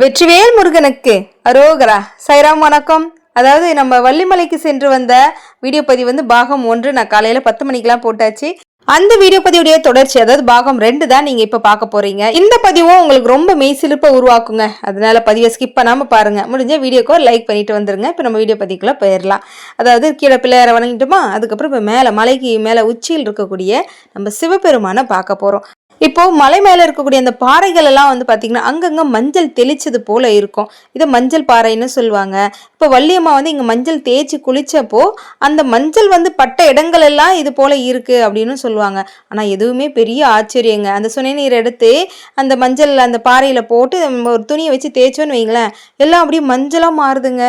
வெற்றிவேல் முருகனுக்கு அரோகரா. சைராம் வணக்கம். அதாவது நம்ம வள்ளிமலைக்கு சென்று வந்த வீடியோ பதிவு வந்து பாகம் 1 நான் காலையில 10 மணிக்கெல்லாம் போட்டாச்சு. அந்த வீடியோ பதிவுடைய தொடர்ச்சி, அதாவது பாகம் 2 தான் நீங்க இப்ப பார்க்க போறீங்க. இந்த பதிவும் உங்களுக்கு ரொம்ப மெய்சிலிப்ப உருவாக்குங்க. அதனால பதிவை ஸ்கிப் பண்ணாம பாருங்க. முடிஞ்ச வீடியோக்கு லைக் பண்ணிட்டு வந்துருங்க. இப்ப நம்ம வீடியோ பதிவுக்குள்ள போயிடலாம். அதாவது கீழே பிள்ளையார வணங்கிட்டோமா, அதுக்கப்புறம் இப்ப மேல மலைக்கு மேல உச்சியில் இருக்கக்கூடிய நம்ம சிவபெருமான பார்க்க போறோம். இப்போ மலை மேல இருக்கக்கூடிய அந்த பாறைகள் எல்லாம் வந்து பாத்தீங்கன்னா அங்கங்க மஞ்சள் தெளிச்சது போல இருக்கும். இதை மஞ்சள் பாறைன்னு சொல்லுவாங்க. இப்போ வள்ளியம்மா வந்து இங்க மஞ்சள் தேய்ச்சி குளிச்சப்போ அந்த மஞ்சள் வந்து பட்ட இடங்கள் எல்லாம் இது போல இருக்கு அப்படின்னு சொல்லுவாங்க. ஆனா எதுவுமே பெரிய ஆச்சரியங்க. அந்த சுனைநீர் எடுத்து அந்த மஞ்சள் அந்த பாறையில போட்டு ஒரு துணியை வச்சு தேய்ச்சோன்னு வைங்களேன், எல்லாம் அப்படியே மஞ்சளா மாறுதுங்க.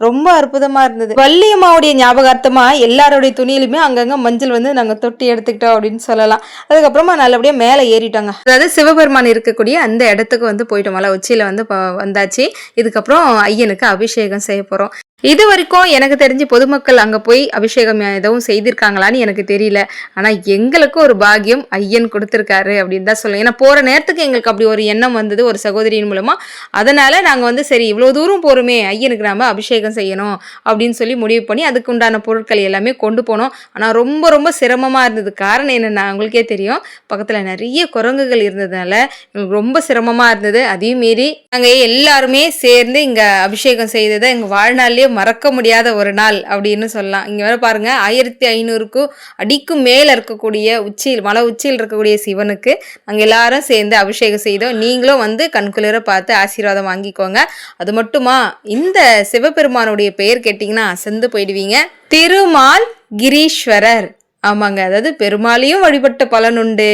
ரொம்ப அற்புதமா இருந்தது. வள்ளியம்மாவுடைய ஞாபகார்த்தமா எல்லாருடைய துணியிலுமே அங்கங்க மஞ்சள் வந்து நாங்க தொட்டி எடுத்துக்கிட்டோம் அப்படின்னு சொல்லலாம். அதுக்கப்புறமா நல்லபடியா மேலே ஏறிட்டோங்க. அதாவது சிவபெருமான் இருக்கக்கூடிய அந்த இடத்துக்கு வந்து போயிட்டோம். மலை உச்சியில வந்து வந்தாச்சு. இதுக்கப்புறம் ஐயனுக்கு அபிஷேகம் செய்ய போறோம். இது வரைக்கும் எனக்கு தெரிஞ்சு பொதுமக்கள் அங்க போய் அபிஷேகம் எதுவும் செய்திருக்காங்களான்னு எனக்கு தெரியல. ஆனா எங்களுக்கு ஒரு பாக்கியம் ஐயன் கொடுத்திருக்காரு அப்படின்னு தான் சொல்லுவேன். ஏன்னா போற நேரத்துக்கு எங்களுக்கு அப்படி ஒரு எண்ணம் வந்தது ஒரு சகோதரியின் மூலமா. அதனால நாங்க வந்து சரி இவ்வளவு தூரம் போறோமே, ஐயனுக்கு நாம அபிஷேகம் செய்யணும் அப்படின்னு சொல்லி முடிவு பண்ணி அதுக்கு உண்டான பொருட்கள் எல்லாமே கொண்டு போனோம். ஆனா ரொம்ப ரொம்ப சிரமமா இருந்தது. காரணம் என்னன்னா உங்களுக்கே தெரியும், பக்கத்துல நிறைய குரங்குகள் இருந்ததுனால எங்களுக்கு ரொம்ப சிரமமா இருந்தது. அதையும் மீறி நாங்க எல்லாருமே சேர்ந்து இங்க அபிஷேகம் செய்ததை எங்க வாழ்நாள்லயே மறக்க முடியாத ஒரு நாள் அப்படின்னு சொல்லலாம். இங்க வேற பாருங்க, 1500க்கும் அடிக்கும் மேல இருக்கக்கூடிய உச்சியில் மலை உச்சியில் இருக்கக்கூடிய சிவனுக்கு நாங்க எல்லாரும் சேர்ந்து அபிஷேகம் செய்தோம். நீங்களும் வந்து கண்குளிர பார்த்து ஆசீர்வாதம் வாங்கிக்கோங்க. அது மட்டுமா, இந்த சிவபெருமானுடைய பெயர் கேட்டீங்கன்னா அசந்து போயிடுவீங்க. திருமால் கிரீஸ்வரர். ஆமாங்க, அதாவது பெருமாளையும் வழிபட்ட பலனுண்டு,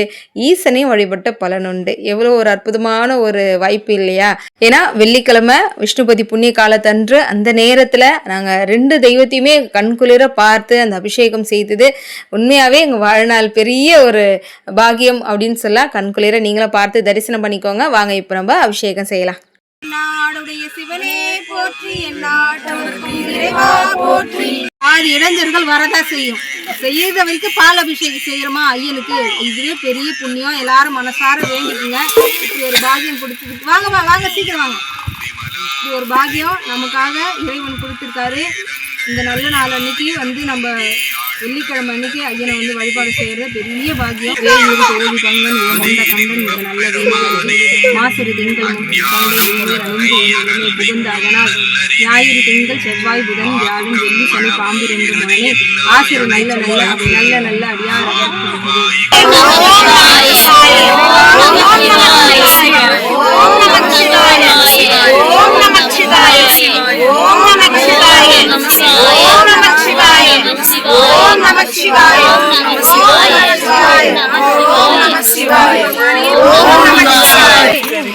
ஈசனையும் வழிபட்ட பலனுண்டு. எவ்வளோ ஒரு அற்புதமான ஒரு வாய்ப்பு இல்லையா? ஏன்னா வெள்ளிக்கிழமை விஷ்ணுபதி புண்ணிய காலத்தன்று அந்த நேரத்துல நாங்க 2 தெய்வத்தையுமே கண்குளிர பார்த்து அந்த அபிஷேகம் செய்தது உண்மையாவே எங்க வாழ்நாள் பெரிய ஒரு பாக்கியம் அப்படின்னு சொல்லலாம். கண்குளிர நீங்களும் பார்த்து தரிசனம் பண்ணிக்கோங்க. வாங்க இப்ப நம்ம அபிஷேகம் செய்யலாம். நாடுடைய சிவனே போற்றி, போற்றி. 6 இளைஞர்கள் வரதா செய்யும். செய்யறத வரைக்கும் பால் அபிஷேகம் செய்யறோமா ஐயனுக்கு, இதுவே பெரிய புண்ணியம். எல்லாரும் மனசார வேண்டிக்குங்க. இப்படி ஒரு பாக்கியம் கொடுத்துருக்கு. வாங்கம்மா வாங்க, சீக்கிரம் வாங்க. இப்படி ஒரு பாக்கியம் நமக்காக இறைவன் கொடுத்துருக்காரு. இந்த நல்ல நாள் அன்னைக்கு வந்து நம்ம வெள்ளிக்கிழமை அன்னைக்கு ஐயனை வந்து வழிபாடு செய்யறது பெரிய பாக்கியம். வேலூர் தொகுதி பங்கன் மண்ட கண்டன் இந்த நல்ல வேலை மாசரு திங்கள் அணிந்து புகுந்த அதனால் ஞாயிறு திங்கள் செவ்வாய் புதன் வியாழன் வெள்ளி சனி பாம்பு 2 மகனே ஆசிரியர் நல்ல நல்ல நல்ல நல்ல அடியார்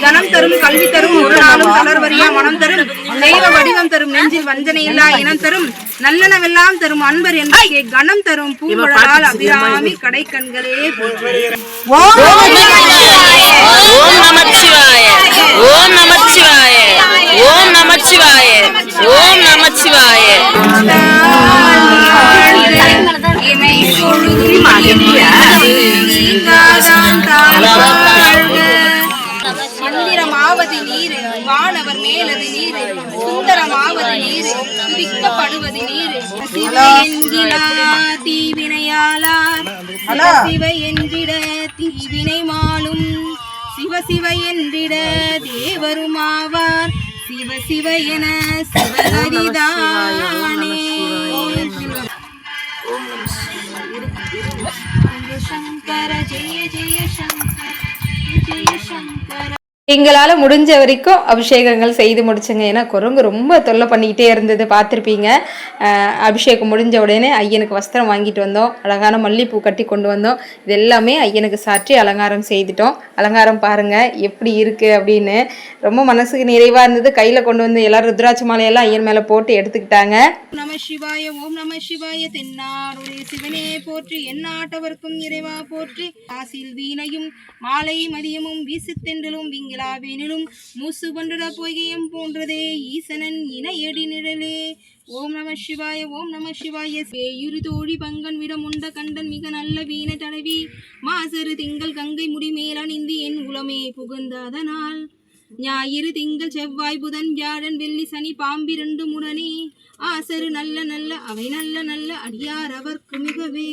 தனம் தரும், கல்வி தரும், ஒரு நாளும் தளர்வறியா மனம் தரும், தெய்வ வடிவம் தரும், நெஞ்சில் வஞ்சனை இல்லா இனம் தரும், நல்லனவெல்லாம் தரும் அன்பர் என்று கணம் தரும், பூங்குழலால் அபிராமி கடை கண்களே போற்றி. ஓம் நமச்சிவாய, ஓம் நமச்சிவாய, ஓம் நமச்சிவாய, ஓம் நமச்சிவாய. மந்திரமாவது நீர், வானவர் மேலது நீர், சுந்தரமாவது நீர், துதிக்கப்படுவது நீர். சிவ என்கிறார் தீவினையாளார், சிவ என்றிட தீவினை மாலும், சிவ சிவ என்றிட தேவருமாவார், சிவ சிவ என சிவகரிதானே. சங்கர ஜெய ஜெய சங்கர ஜெய சங்கர. எங்களால் முடிஞ்ச வரைக்கும் அபிஷேகங்கள் செய்து முடிச்சுங்க. ஏன்னா குரங்கு ரொம்ப தொல்லை பண்ணிக்கிட்டே இருந்தது, பார்த்துருப்பீங்க. அபிஷேகம் முடிஞ்ச உடனே ஐயனுக்கு வஸ்திரம் வாங்கிட்டு வந்தோம். அழகான மல்லிகைப்பூ கட்டி கொண்டு வந்தோம். இது எல்லாமே ஐயனுக்கு சாற்றி அலங்காரம் செய்துட்டோம். அலங்காரம் பாருங்கள் எப்படி இருக்குது அப்படின்னு. ரொம்ப மனசுக்கு நிறைவாக இருந்தது. கையில் கொண்டு வந்து எல்லாரும் ருத்ராட்ச மாலையெல்லாம் ஐயன் மேலே போட்டு எடுத்துக்கிட்டாங்க. நம சிவாய, ஓம் நம சிவாய. தென்னாடுடைய சிவனே போற்றி, எந்நாட்டவர்க்கும் இறைவா போற்றி. காசில் வீணையும் மாலை மதியமும் வீசுத்தென்றலும் விங்கிலாவேனிலும் மூசு பண்டுட பொய்கையும் போன்றதே ஈசனன் இணையடி நிழலே. ஓம் நம சிவாய, ஓம் நம சிவாய. சேயுரு தோழி பங்கன் விடம் உண்ட கண்டன் மிக நல்ல வீண தடவி மாசரு திங்கள் கங்கை முடி மேலணிந்து என் உளமே புகுந்த அதனால் ஞாயிறு திங்கள் செவ்வாய் புதன் வியாழன் வெள்ளி சனி பாம்பிரண்டு முடனே ஆசரு நல்ல நல்ல அவை நல்ல நல்ல அடியார் அவர்க்கு மிகவே.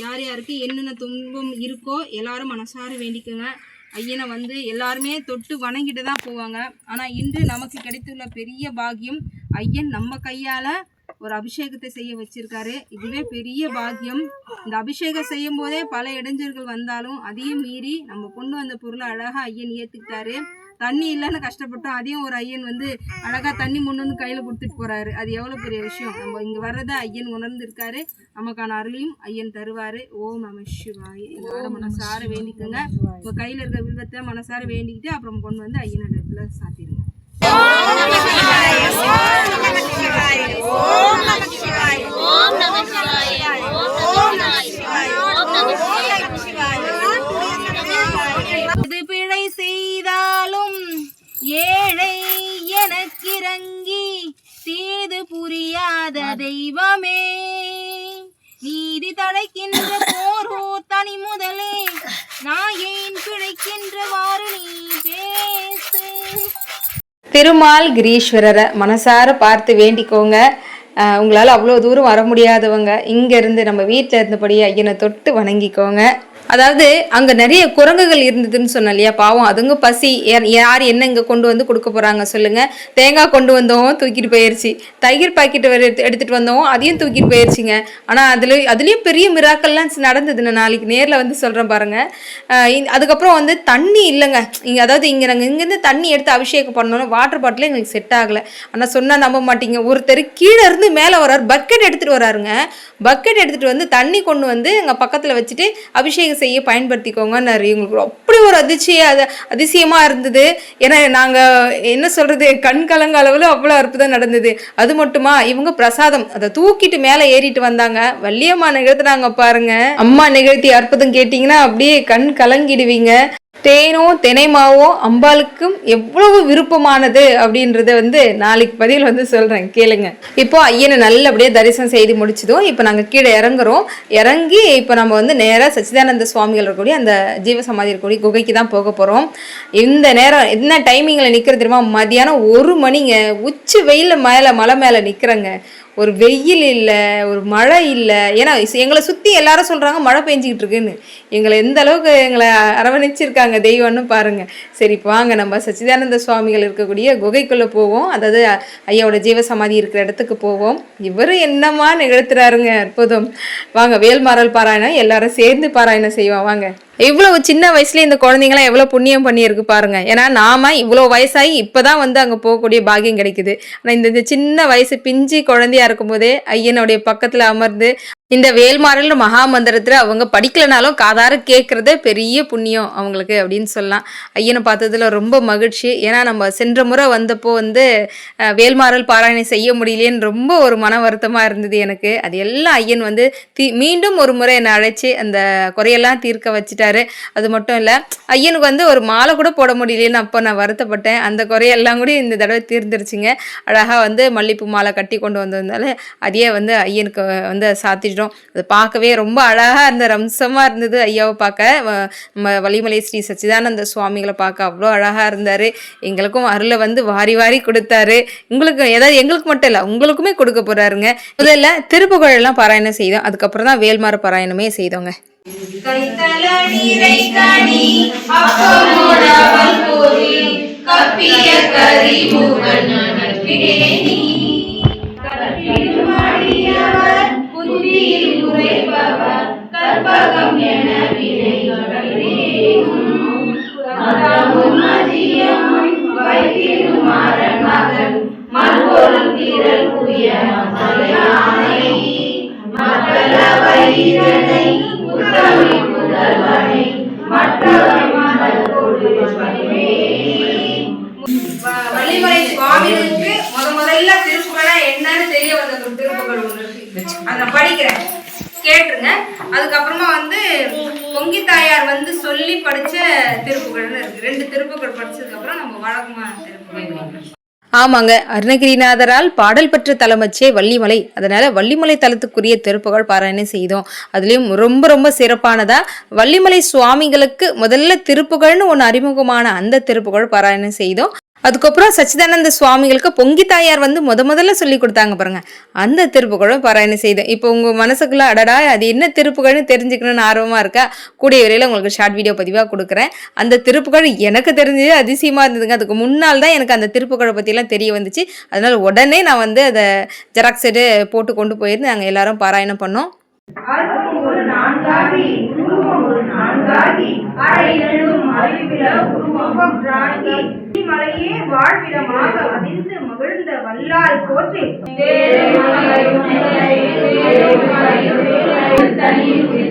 யார் யாருக்கு என்னென்ன துன்பம் இருக்கோ எல்லாரும் மனசார வேண்டிக்கோங்க. ஐயனை வந்து எல்லாருமே தொட்டு வணங்கிட்டு தான் போவாங்க. ஆனால் இன்று நமக்கு கிடைத்துள்ள பெரிய பாக்கியம், ஐயன் நம்ம கையால் ஒரு அபிஷேகத்தை செய்ய வச்சிருக்காரு. இதுவே பெரிய பாக்கியம். இந்த அபிஷேகம் செய்யும் போதே பல இடைஞ்சல்கள் வந்தாலும் அதையும் மீறி நம்ம கொண்டு வந்த பொருளை அழகாக ஐயன் ஏற்றுக்கிட்டாரு. தண்ணி இல்லைன்னு கஷ்டப்பட்டோம், அதையும் ஒரு ஐயன் வந்து அழகாக தண்ணி முன்னு வந்து கையில் கொடுத்துட்டு போகிறாரு. அது எவ்வளோ பெரிய விஷயம். நம்ம இங்கே வர்றதை ஐயன் உணர்ந்துருக்காரு. நமக்கான அருளையும் ஐயன் தருவார். ஓம் நம சிவாய. எல்லாரும் மனசார வேண்டிக்கோங்க. உங்கள் கையில் இருக்க வில்வத்தை மனசார வேண்டிக்கிட்டு அப்புறம் கொண்டு வந்து ஐயனோட இடத்துல சாத்திடுங்க. பிழை செய்தாலும் ஏழை எனக்கிறங்கி தீது புரியாத தெய்வமே, நீதி தடைக்கின்ற போரோ தனி முதலே நான் ஏன் பிழைக்கின்றவாறு நீ பேசு. திருமால் கிரீஸ்வரரை மனசார பார்த்து வேண்டிக்கோங்க. உங்களால் அவ்வளோ தூரம் வர முடியாதவங்க இங்கேருந்து நம்ம வீட்டில் இருந்தபடியே ஐயனை தொட்டு வணங்கிக்கோங்க. அதாவது அங்கே நிறைய குரங்குகள் இருந்ததுன்னு சொன்னேன் இல்லையா, பாவம் அதுங்க பசி. யார் என்ன இங்கே கொண்டு வந்து கொடுக்க போகிறாங்க சொல்லுங்கள். தேங்காய் கொண்டு வந்தோம் தூக்கிட்டு போயிடுச்சு, தயிர் பாக்கெட்டு எடுத்துகிட்டு வந்தோம் அதையும் தூக்கிட்டு போயிடுச்சிங்க. ஆனால் அதுலேயும் பெரிய மிராக்கள்லாம் நடந்ததுன்னு நாளைக்கு நேரில் வந்து சொல்கிறேன் பாருங்கள். அதுக்கப்புறம் வந்து தண்ணி இல்லைங்க இங்கே. அதாவது இங்கே நாங்கள் இங்கேருந்து தண்ணி எடுத்து அபிஷேகம் பண்ணணும், வாட்டர் பாட்டிலே எங்களுக்கு செட் ஆகலை. ஆனால் சொன்னால் நம்ப மாட்டீங்க, ஒருத்தர் கீழே இருந்து மேலே வர்றாரு, பக்கெட் எடுத்துகிட்டு வராருங்க. பக்கெட் எடுத்துகிட்டு வந்து தண்ணி கொண்டு வந்து எங்கள் பக்கத்தில் வச்சுட்டு அபிஷேகம் செய்ய பயன்படுத்திக்கோங்கன்னாரு. எங்களுக்கு அப்படி ஒரு அதிசயமாக இருந்தது. ஏன்னா நாங்கள் என்ன சொல்கிறது, கண் கலங்க அளவில் அவ்வளோ அற்புதம் நடந்தது. அது மட்டுமா, இவங்க பிரசாதம் அதை தூக்கிட்டு மேலே ஏறிட்டு வந்தாங்க. வள்ளியம்மா நிகழ்த்துனாங்க பாருங்க. அம்மா நிகழ்த்தி அற்புதம் கேட்டிங்கன்னா அப்படியே கண் கலங்கிடுவீங்க. தேனோ தினைமாவோ அம்பாளுக்கும் எவ்வளவு விருப்பமானது அப்படின்றத வந்து நாளைக்கு பதிவில் வந்து சொல்கிறேன், கேளுங்க. இப்போ ஐயனை நல்லபடியே தரிசனம் செய்து முடிச்சதும் இப்போ நாங்கள் கீழே இறங்கி இப்போ நம்ம வந்து நேராக சச்சிதானந்த சுவாமிகள் இருக்கக்கூடிய அந்த ஜீவசமாதி இருக்கக்கூடிய குகைக்கு தான் போக போகிறோம். இந்த நேரம் என்ன டைமிங்கில் நிற்கிறது தெரியுமா, மதியானம் 1 மணிங்க. உச்சி வெயிலில் மலை மேலே நிற்கிறேங்க. ஒரு வெயில் இல்லை, ஒரு மழை இல்லை. ஏன்னா எங்களை சுற்றி எல்லாரும் சொல்கிறாங்க மழை பெஞ்சிக்கிட்டு இருக்குன்னு. எங்களை எந்த அளவுக்கு எங்களை அரவணைச்சிருக்காங்க தெய்வம்னு பாருங்கள். சரி வாங்க நம்ம சச்சிதானந்த சுவாமிகள் இருக்கக்கூடிய குகைக்குள்ளே போவோம். அதாவது ஐயாவோட ஜீவசமாதி இருக்கிற இடத்துக்கு போவோம். இவர் என்னமா நிகழ்த்துறாருங்க, அற்புதம். வாங்க வேல்மாறல் பாராயணம் எல்லாரும் சேர்ந்து பாராயணம் செய்வோம் வாங்க. இவ்வளவு சின்ன வயசுல இந்த குழந்தைங்களாம் எவ்வளோ புண்ணியம் பண்ணியிருக்கு பாருங்க. ஏன்னா நாம இவ்வளோ வயசாகி இப்போதான் வந்து அங்கே போகக்கூடிய பாக்கியம் கிடைக்குது. ஆனால் இந்த சின்ன வயசு பிஞ்சு குழந்தையா இருக்கும் போதே ஐயனுடைய பக்கத்தில் அமர்ந்து இந்த வேல்மாறல் மகாமந்திரத்தில் அவங்க படிக்கலனாலும் காதார கேட்குறதே பெரிய புண்ணியம் அவங்களுக்கு அப்படின்னு சொல்லலாம். ஐயனை பார்த்ததுல ரொம்ப மகிழ்ச்சி. ஏன்னா நம்ம சென்ற முறை வந்தப்போ வந்து வேல்மாறல் பாராயணம் செய்ய முடியலேன்னு ரொம்ப ஒரு மன வருத்தமாக இருந்தது எனக்கு. அது எல்லாம் ஐயன் வந்து மீண்டும் ஒரு முறை என்னை அழைச்சி அந்த குறையெல்லாம் தீர்க்க வச்சுட்டாரு. அது மட்டும் இல்லை, ஐயனுக்கு வந்து ஒரு மாலை கூட போட முடியலேன்னு அப்போ நான் வருத்தப்பட்டேன். அந்த குறையெல்லாம் கூட இந்த தடவை தீர்ந்துருச்சுங்க. அழகாக வந்து மல்லிப்பூ மாலை கட்டி கொண்டு வந்ததுனால அதையே வந்து ஐயனுக்கு வந்து சாத்தி அது பார்க்கவே ரொம்ப அழகாக இருந்த ரம்சமாக இருந்தது. ஐயாவை பார்க்க நம்ம வள்ளிமலை ஸ்ரீ சச்சிதானந்த சுவாமிகளை பார்க்க அவ்வளோ அழகாக இருந்தார். எங்களுக்கும் அருளை வந்து வாரி வாரி கொடுத்தாரு. உங்களுக்கு ஏதாவது எங்களுக்கு மட்டும் இல்லை உங்களுக்குமே கொடுக்க போகிறாருங்க. முதல்ல திருப்புகழெல்லாம் பாராயணம் செய்தோம், அதுக்கப்புறம் தான் வேல்மாறு பாராயணமே செய்தோங்க. கற்பகம் என வைத்திடும் மகன் மல்பொருள் திரள் புய மக்களவை உத்தமி புதல்வனை வள்ளிமலை சுவாமிகளுக்கு முதல்ல திருப்புகழா என்னன்னு தெரிய வந்த ஒரு திருப்புகழ் ஒன்று இருக்கு, அதை படிக்கிறேன் கேட்டுருங்க. அதுக்கப்புறமா வந்து பொங்கி தாயார் வந்து சொல்லி படிச்ச திருப்புகள்னு இருக்கு. 2 திருப்புகள் படிச்சதுக்கு அப்புறம் நம்ம வழக்கமா திருப்புகள். ஆமாங்க, அருணகிரிநாதரால் பாடல் பெற்ற தலமச்சே வள்ளிமலை. அதனால வள்ளிமலை தலத்துக்குரிய திருப்புகழ் பாராயணம் செய்தோம். அதுலயும் ரொம்ப ரொம்ப சிறப்பானதா வள்ளிமலை சுவாமிகளுக்கு முதல்ல திருப்புகழ்னு ஒன்று அறிமுகமான அந்த திருப்புகழ் பாராயணம் செய்தோம். அதுக்கப்புறம் சச்சிதானந்த சுவாமிகளுக்கு பொங்கி தாயார் வந்து முதல்ல சொல்லி கொடுத்தாங்க பாருங்க, அந்த திருப்புகழும் பாராயணம் செய்தேன். இப்போ உங்க மனசுக்குள்ள அடடா அது என்ன திருப்புகழ்னு தெரிஞ்சுக்கணும்னு ஆர்வமா இருக்கா? கூடிய விரைவில் உங்களுக்கு ஷார்ட் வீடியோ பதிவாக கொடுக்குறேன். அந்த திருப்புகழ் எனக்கு தெரிஞ்சது அதிசயமா இருந்ததுங்க. அதுக்கு முன்னால் தான் எனக்கு அந்த திருப்புகழை பற்றிலாம் தெரிய வந்துச்சு. அதனால உடனே நான் வந்து அதை ஜெராக்ஸ் போட்டு கொண்டு போயிருந்து நாங்கள் எல்லாரும் பாராயணம் பண்ணோம். அருவம் ஒரு நான்காகி உருவம் ஒரு நான்காகி அரையிலும் அறிவில உருவம் ராகி மலையே வாழ்விடமாக அதிர்ந்து மகிழ்ந்த வல்லால் போற்றி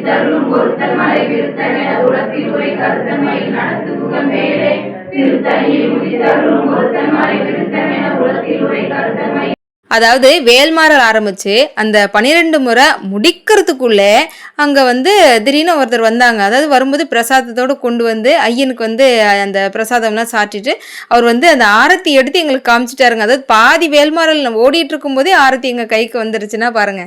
தருளும் ஒருத்தன் மலை விருத்தன் என உலகத்தில் உரை கருத்தன்மை நடத்து புகழ் மேலே திருத்தணியில் உதித்தருளும் ஒருத்தன் மலை விருத்தன் என உலகத்தில் உரை கருத்தன்மை. அதாவது வேல்மாறல் ஆரம்பிச்சு அந்த 12 முறை முடிக்கிறதுக்குள்ளே அங்கே வந்து திடீர்னு ஒருத்தர் வந்தாங்க. அதாவது வரும்போது பிரசாதத்தோடு கொண்டு வந்து ஐயனுக்கு வந்து அந்த பிரசாதம்லாம் சாட்டிட்டு அவர் வந்து அந்த ஆரத்தி எடுத்து எங்களுக்கு காமிச்சிட்டாருங்க. அதாவது பாதி வேல்மாறல் ஓடிட்டு இருக்கும் போதே ஆரத்தி எங்கள் கைக்கு வந்துருச்சுன்னா பாருங்க.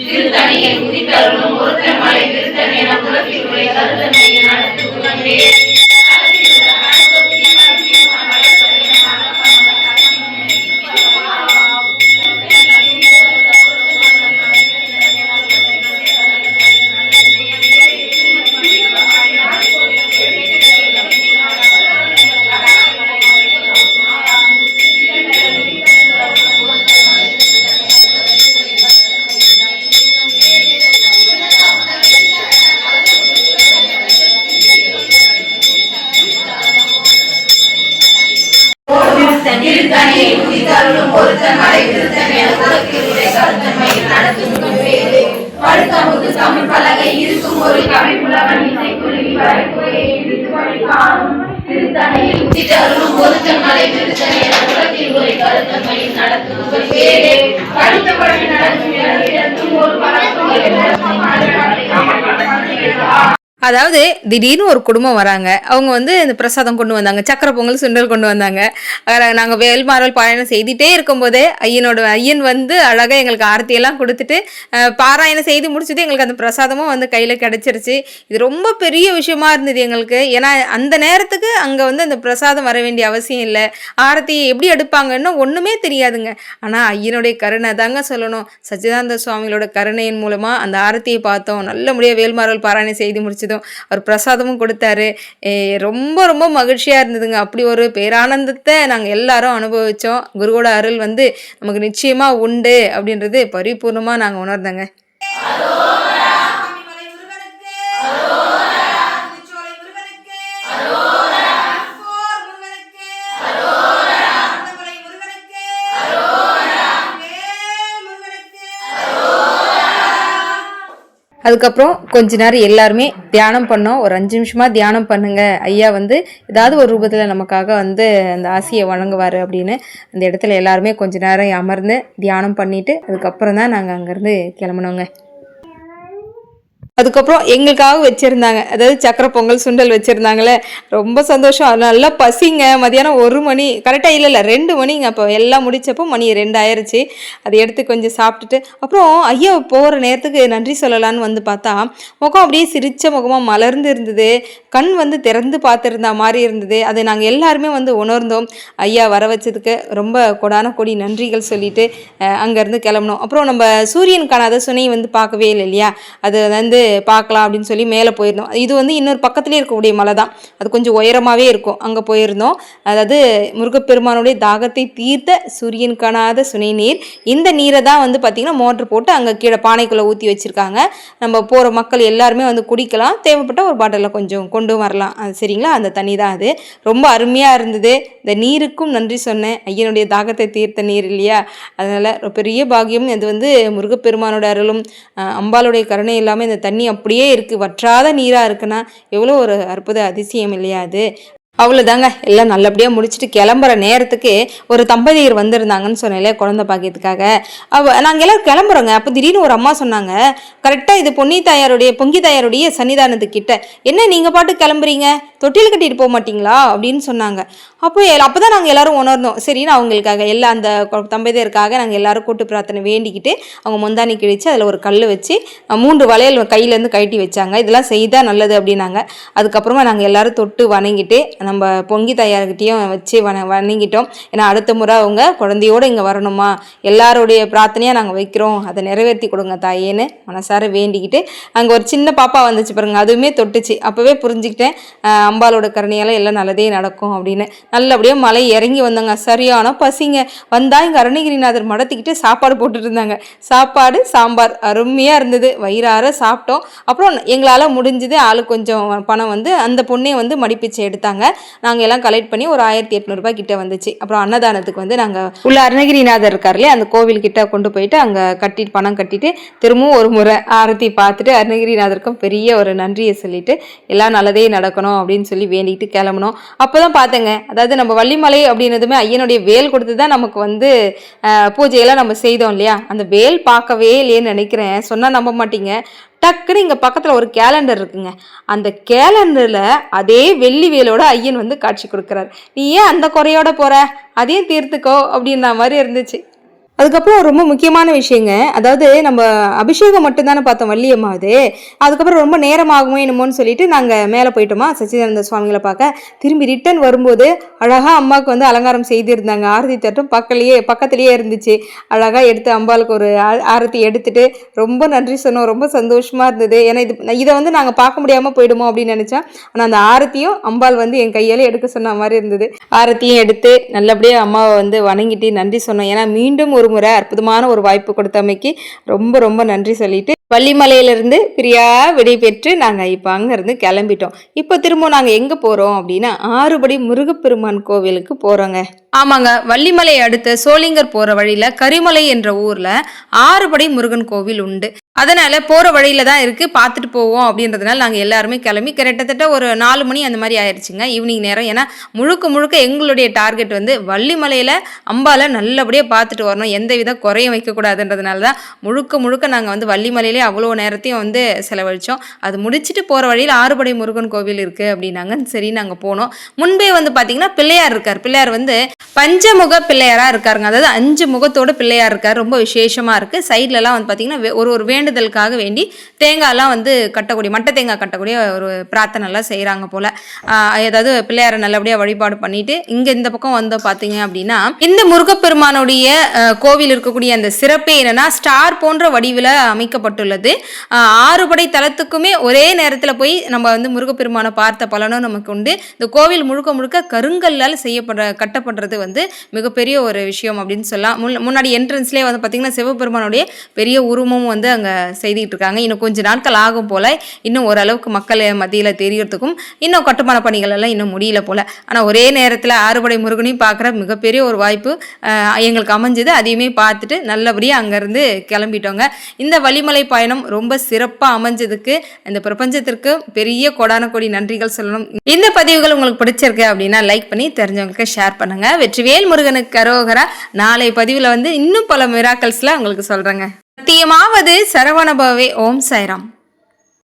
திருத்தணியில் உதித்தருளும் ஒருத்தன் மலை விருத்தன் என குலத்தில் உரை கருத்தன்மை நடத்து புகழே திருத்தணியில் உதித்தருளும் ஒருத்தன் மலை விருத்தன் என குலத்தில் உரை கருத்தன்மை நடத்து புகழே படுத்தமுது தமிழ் பலகை இருக்கும் ஒரு கவிப்புலவன் இசைக்குருவி வரைக்குறையை இடித்து வழி காணும் திருத்தணியில் உதித்தருளும் ஒருத்தன் மலை விருத்தன் என குலத்தில் உரை கருத்தன்மை நடத்து புகழே படித்தபடி நடக்கும் இடத்தும் ஒரு பழக்கம் அதாவது திடீர்னு ஒரு குடும்பம் வராங்க. அவங்க வந்து இந்த பிரசாதம் கொண்டு வந்தாங்க, சக்கரை பொங்கல் சுண்டல் கொண்டு வந்தாங்க. நாங்கள் வேல்மாறல் பாராயணம் செய்துட்டே இருக்கும்போதே ஐயன் வந்து அழகாக எங்களுக்கு ஆரத்தியெல்லாம் கொடுத்துட்டு பாராயணம் செய்து முடிச்சுட்டு எங்களுக்கு அந்த பிரசாதமும் வந்து கையில் கிடச்சிருச்சு. இது ரொம்ப பெரிய விஷயமா இருந்தது எங்களுக்கு. ஏன்னா அந்த நேரத்துக்கு அங்கே வந்து அந்த பிரசாதம் வர வேண்டிய அவசியம் இல்லை. ஆரத்தி எப்படி எடுப்பாங்கன்னு ஒன்றுமே தெரியாதுங்க. ஆனால் ஐயனுடைய கருணை தாங்க சொல்லணும். சச்சிதானந்த சுவாமிகளோட கருணையின் மூலமாக அந்த ஆரத்தியை பார்த்தோம். நல்லபடியாக வேல்மாறல் பாராயணம் செய்து முடிச்சதும் அவர் பிரசாதமும் கொடுத்தாரு. ரொம்ப ரொம்ப மகிழ்ச்சியாக இருந்ததுங்க. அப்படி ஒரு பேரானந்தத்தை நாங்கள் எல்லாரும் அனுபவித்தோம். குருவோட அருள் வந்து நமக்கு நிச்சயமாக உண்டு அப்படின்றது பரிபூர்ணமாக நாங்கள் உணர்ந்தோங்க. அதுக்கப்புறம் கொஞ்ச நேரம் எல்லாருமே தியானம் பண்ணோம். ஒரு 5 நிமிஷமாக தியானம் பண்ணுங்க, ஐயா வந்து ஏதாவது ஒரு ரூபத்தில் நமக்காக வந்து அந்த ஆசையை வழங்குவார் அப்படின்னு அந்த இடத்துல எல்லாருமே கொஞ்ச நேரம் அமர்ந்து தியானம் பண்ணிவிட்டு அதுக்கப்புறம் தான் நாங்கள் அங்கேருந்து கிளம்பினோங்க. அதுக்கப்புறம் எங்களுக்காக வச்சுருந்தாங்க, அதாவது சக்கரை பொங்கல் சுண்டல் வச்சுருந்தாங்களே, ரொம்ப சந்தோஷம். நல்லா பசிங்க. மதியானம் 1 மணி கரெக்டாக இல்லை 2 மணிங்க. அப்போ எல்லாம் முடித்தப்போ மணி 2 ஆயிடுச்சு. அதை எடுத்து கொஞ்சம் சாப்பிட்டுட்டு அப்புறம் ஐயா போகிற நேரத்துக்கு நன்றி சொல்லலான்னு வந்து பார்த்தா முகம் அப்படியே சிரித்த முகமாக மலர்ந்து இருந்தது. கண் வந்து திறந்து பார்த்துருந்தா மாதிரி இருந்தது. அதை நாங்கள் எல்லாருமே வந்து உணர்ந்தோம். ஐயா வர வச்சதுக்கு ரொம்ப கொடான கொடி நன்றிகள் சொல்லிட்டு அங்கேருந்து கிளம்பணும். அப்புறம் நம்ம சூரியன் காணாத சுனை வந்து பார்க்கவே இல்லை இல்லையா, அது வந்து பார்க்கலாம் அப்படின்னு சொல்லி மேலே போயிருந்தோம். இது வந்து இன்னொரு பக்கத்துலேயே இருக்கக்கூடிய மலை தான், அது கொஞ்சம் உயரமாகவே இருக்கும். அங்கே போயிருந்தோம். அதாவது முருகப்பெருமானுடைய தாகத்தை தீர்த்த சூரியன் காணாத சுனை நீர். இந்த நீரை தான் வந்து பார்த்திங்கன்னா மோட்டர் போட்டு அங்கே கீழே பானைக்குள்ளே ஊற்றி வச்சுருக்காங்க. நம்ம போகிற மக்கள் எல்லாருமே வந்து குடிக்கலாம், தேவைப்பட்ட ஒரு பாட்டிலில் கொஞ்சம் கொண்டு வரலாம். அது சரிங்களா, அந்த தண்ணி தான் அது. ரொம்ப அருமையாக இருந்தது. இந்த நீருக்கும் நன்றி சொன்னேன். ஐயனுடைய தாகத்தை தீர்த்த நீர் இல்லையா, அதனால் பெரிய பாக்கியம். இது வந்து முருகப்பெருமானோட அருளும் அம்பாளுடைய கருணை இல்லாமல் இந்த தண்ணி அப்படியே இருக்குது, வற்றாத நீராக இருக்குன்னா எவ்வளோ ஒரு அற்புத அதிசயம் இல்லையா அது. அவ்வளோதாங்க, எல்லாம் நல்லபடியாக முடிச்சுட்டு கிளம்புற நேரத்துக்கு ஒரு தம்பதியர் வந்திருந்தாங்கன்னு சொன்னேன்ல குழந்தை பாக்கியத்துக்காக. நாங்கள் எல்லோரும் கிளம்புறோங்க. அப்போ திடீர்னு ஒரு அம்மா சொன்னாங்க, கரெக்டாக இது பொங்கி தாயாருடைய சன்னிதானத்துக்கிட்ட, என்ன நீங்கள் பாட்டு கிளம்புறீங்க, தொட்டில் கட்டிட்டு போக மாட்டிங்களா அப்படின்னு சொன்னாங்க. அப்போ தான் நாங்கள் எல்லோரும் உணர்ந்தோம். சரின்னு அவங்களுக்காக எல்லாம் அந்த தம்பதியருக்காக நாங்கள் எல்லோரும் கூட்டு பிரார்த்தனை வேண்டிக்கிட்டு அவங்க முந்தானி கிழிச்சு அதில் ஒரு கல் வச்சு 3 வளையல் கையிலேருந்து கட்டி வச்சாங்க. இதெல்லாம் செய்தால் நல்லது அப்படின்னாங்க. அதுக்கப்புறமா நாங்கள் எல்லோரும் தொட்டு வணங்கிட்டு நம்ம பொங்கி தாயார்கிட்டையும் வச்சு வணங்கிட்டோம். ஏன்னா அடுத்த முறை அவங்க குழந்தையோடு இங்கே வரணுமா, எல்லாருடைய பிரார்த்தனையாக நாங்கள் வைக்கிறோம், அதை நிறைவேற்றி கொடுங்க தாயேன்னு மனசார வேண்டிக்கிட்டு அங்கே ஒரு சின்ன பாப்பா வந்துச்சு பாருங்க, அதுவுமே தொட்டுச்சு. அப்போவே புரிஞ்சுக்கிட்டேன் அம்பாலோட கருணையால் எல்லாம் நல்லதே நடக்கும் அப்படின்னு. நல்லபடியாக மலை இறங்கி வந்தாங்க. சரியான பசிங்க. வந்தால் இங்கே அருணகிரிநாதர் மடத்திக்கிட்டு சாப்பாடு போட்டுட்டு இருந்தாங்க. சாப்பாடு சாம்பார் அருமையாக இருந்தது. வயிறார சாப்பிட்டோம். அப்புறம் எங்களால் முடிஞ்சது ஆளுக்கு கொஞ்சம் பணம் வந்து அந்த பொண்ணே வந்து மடிப்பிச்சை எடுத்தாங்க. நாங்கள் எல்லாம் கலெக்ட் பண்ணி ஒரு 1800 ரூபாய் கிட்ட வந்துச்சு. அப்புறம் அன்னதானத்துக்கு வந்து நாங்கள் உள்ள அருணகிரிநாதர் இருக்கார்லையே அந்த கோவில் கிட்ட கொண்டு போயிட்டு அங்கே பணம் கட்டிட்டு திரும்பவும் ஒரு முறை ஆரத்தி பார்த்துட்டு அருணகிரிநாதருக்கும் பெரிய ஒரு நன்றியை சொல்லிட்டு எல்லாம் நல்லதே நடக்கணும் அப்படின்னு சொல்லி வேண்டிட்டு கிளம்பணும். அப்போ தான் பார்த்தேங்க, அதாவது நம்ம வள்ளிமலை அப்படின்னதுமே ஐயனுடைய வேல் கொடுத்து தான் நமக்கு வந்து பூஜையெல்லாம் நம்ம செய்தோம் இல்லையா. அந்த வேல் பார்க்கவே இல்லையேன்னு நினைக்கிறேன், சொன்னால் நம்ப மாட்டீங்க. டக்குன்னு இங்கே பக்கத்தில் ஒரு கேலண்டர் இருக்குங்க. அந்த கேலண்டரில் அதே வெள்ளி வேலோட ஐயன் வந்து காட்சி கொடுக்குறாரு. நீ ஏன் அந்த குறையோட போகிற, அதையும் தீர்த்துக்கோ அப்படின்ற மாதிரி இருந்துச்சு. அதுக்கப்புறம் ரொம்ப முக்கியமான விஷயங்க, அதாவது நம்ம அபிஷேகம் மட்டும்தானே பார்த்தோம் வள்ளியம்மாவது. அதுக்கப்புறம் ரொம்ப நேரமாகுமோ என்னமோன்னு சொல்லிட்டு நாங்கள் மேலே போயிட்டோமா சச்சிதானந்த சுவாமிகளை பார்க்க. திரும்பி ரிட்டன் வரும்போது அழகாக அம்மாவுக்கு வந்து அலங்காரம் செய்திருந்தாங்க. ஆரத்தி தட்டும் பக்கத்துலேயே இருந்துச்சு. அழகாக எடுத்து அம்பாளுக்கு ஒரு ஆரத்தி எடுத்துட்டு ரொம்ப நன்றி சொன்னோம். ரொம்ப சந்தோஷமாக இருந்தது. ஏன்னா இதை வந்து நாங்கள் பார்க்க முடியாமல் போயிடுமோ அப்படின்னு நினச்சோம். ஆனால் அந்த ஆரத்தியும் அம்பாள் வந்து என் கையால் எடுக்க சொன்ன மாதிரி இருந்தது. ஆரத்தியும் எடுத்து நல்லபடியாக அம்மாவை வந்து வணங்கிட்டு நன்றி சொன்னோம். ஏன்னா மீண்டும் ஒரு முறை அற்புதமான ஒரு வாய்ப்பு கொடுத்தமைக்கு ரொம்ப ரொம்ப நன்றி சொல்லிட்டு வள்ளிமலையிலிருந்து பிரியா விடை பெற்று நாங்கள் இப்போ அங்கேருந்து கிளம்பிட்டோம். இப்போ திரும்ப நாங்கள் எங்கே போகிறோம் அப்படின்னா ஆறுபடை முருகப்பெருமான் கோவிலுக்கு போகிறோங்க. ஆமாங்க, வள்ளிமலை அடுத்த சோளிங்கர் போகிற வழியில் கரிமலை என்ற ஊரில் ஆறுபடை முருகன் கோவில் உண்டு. அதனால் போகிற வழியில் தான் இருக்குது, பார்த்துட்டு போவோம் அப்படின்றதுனால நாங்கள் எல்லாருமே கிளம்பி கிட்டத்தட்ட ஒரு 4 மணி அந்த மாதிரி ஆயிடுச்சுங்க, ஈவினிங் நேரம். ஏன்னா முழுக்க எங்களுடைய டார்கெட் வந்து வள்ளிமலையில் அம்பாலை நல்லபடியாக பார்த்துட்டு வரணும், எந்த வித குறையும் வைக்கக்கூடாதுன்றதுனால தான் முழுக்க நாங்கள் வந்து வள்ளிமலையிலே அவ்வளோ நேரத்தையும் வந்து செலவழித்தோம். அது முடிச்சுட்டு போகிற வழியில் ஆறுபடை முருகன் கோவில் இருக்குது அப்படின்னாங்க. சரி நாங்கள் போனோம். முன்பே வந்து பார்த்திங்கன்னா பிள்ளையார் இருக்கார். பிள்ளையார் வந்து பஞ்சமுக பிள்ளையாராக இருக்காருங்க. அதாவது 5 முகத்தோட பிள்ளையார் இருக்கார். ரொம்ப விசேஷமாக இருக்குது. சைட்லலாம் வந்து பார்த்திங்கன்னா ஒரு வேண்டுதலுக்காக வேண்டி தேங்காய்லாம் வந்து கட்டக்கூடிய மட்டை தேங்காய் கட்டக்கூடிய ஒரு பிரார்த்தனைலாம் செய்கிறாங்க போல். அதாவது பிள்ளையாரை நல்லபடியாக வழிபாடு பண்ணிட்டு இங்கே இந்த பக்கம் வந்து பார்த்தீங்க அப்படின்னா இந்த முருகப்பெருமானுடைய கோவில் இருக்கக்கூடிய அந்த சிறப்பே என்னன்னா ஸ்டார் போன்ற வடிவில் அமைக்கப்பட்டுள்ளது. 6 படை தலத்துக்குமே ஒரே நேரத்தில் போய் நம்ம வந்து முருகப்பெருமானை பார்த்த பலனும் நமக்கு உண்டு. இந்த கோவில் முழுக்க கருங்கல்லால் கட்டப்படுறது வந்து மிகப்பெரிய ஒரு விஷயம் அப்படின்னு சொல்லலாம். முன்னாடி என்ட்ரன்ஸ்லேயே வந்து பார்த்திங்கன்னா சிவபெருமானுடைய பெரிய உருவமும் வந்து அங்கே செய்துட்டு இருக்காங்க. இன்னும் கொஞ்சம் நாட்கள் ஆகும் போல், இன்னும் ஓரளவுக்கு மக்கள் மத்தியில் தெரியறதுக்கும் இன்னும் கட்டுமான பணிகள் எல்லாம் இன்னும் முடியல போல். ஆனால் ஒரே நேரத்தில் ஆறுபடை முருகனையும் பார்க்குற மிகப்பெரிய ஒரு வாய்ப்பு எங்களுக்கு அமைஞ்சது. அதையுமே பார்த்துட்டு நல்லபடியாக அங்கேருந்து கிளம்பிட்டோங்க. இந்த வள்ளிமலை பயணம் ரொம்ப சிறப்பாக அமைஞ்சதுக்கு இந்த பிரபஞ்சத்திற்கு பெரிய கோடான கோடி நன்றிகள் சொல்லணும். இந்த பதிவுகள் உங்களுக்கு பிடிச்சிருக்கு அப்படின்னா லைக் பண்ணி தெரிஞ்சவங்களுக்கு ஷேர் பண்ணுங்க. வெற்றிவேல் முருகனுக்கு அரோகரா. நாளை பதிவில் வந்து இன்னும் பல மிராக்கல்ஸ்ல உங்களுக்கு சொல்றேங்க. சத்தியமாவது சரவணபவே. ஓம் சாய்ராம்.